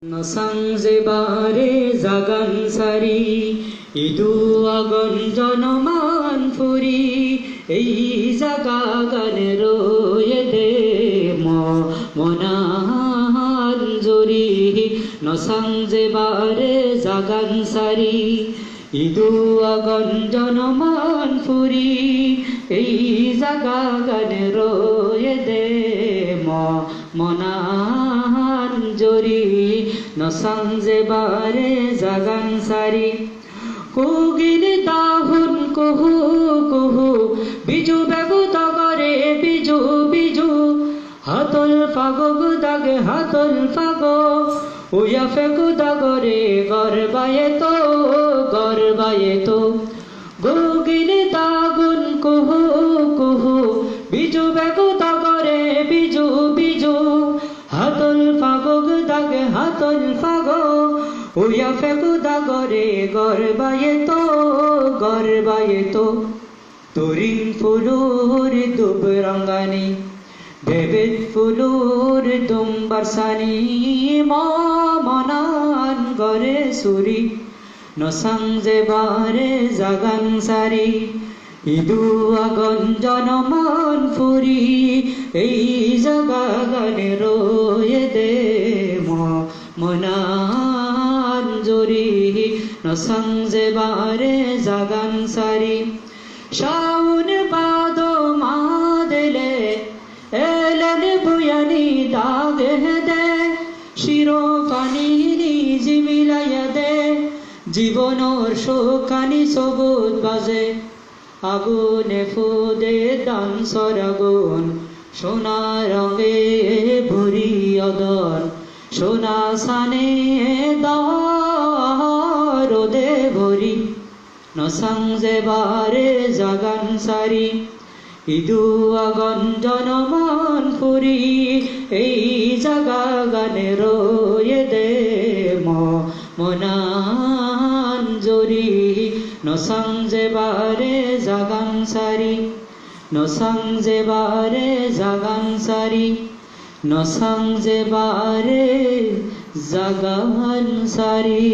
নসংজেবারে জাগান সারি ইদু আগন জনমান ফুরি এই জাগা গানে রয়ে দে মনান জুরি নসংজেবারে জাগান সারি ইদু আগন জনমান ফুরি এই জাগা গানে রয়ে দে মনান জুরি নসংজেবারে জাগান সারি কুগিন তাহুন কুহু কুহু বিজু বেগু তগরে বিজু বিজু হাতল ফাগো দাগে হাতল ফাগো উয়া ফেগু দাগরে গরবায়ে তো গুগিন তাগুন কুহু কুহু বিজু বেগু তগরে বিজু বিজু হাতল ফাগো দাগে হাতল ফাগো উয়া ফেগু দাগরে গরবায়ে তো তুরিং ফুলুর দুব রঙ্গানি বেবেদ ফুলুর দুম্বারসানি মনান গরে সুরি নসংজেবারে জাগান সারি ইদু আগন জনমান ফুরি এই জাগা গানে রয়ে দে মনান জুরি নসংজেবারে জাগান সারি শাউন বাদ মাদলে এলেন বুয়ানি দাগে দে শিরো পানি জিবিলাইয়া দে জীবনর শোকানি সবুজ বাজে আগুনে ফুদে দানসর আগুন সোনা রঙে ভরি অদন সোনা সানে দে ভরি নসংজেবারে জাগান সারি ইদু আগন জনমান ফুরি এই জাগা গানে রয়ে দে মনান জুরি নসংজেবারে জাগান সারি নসংজেবারে জাগান সারি নসংজেবারে জাগান সারি।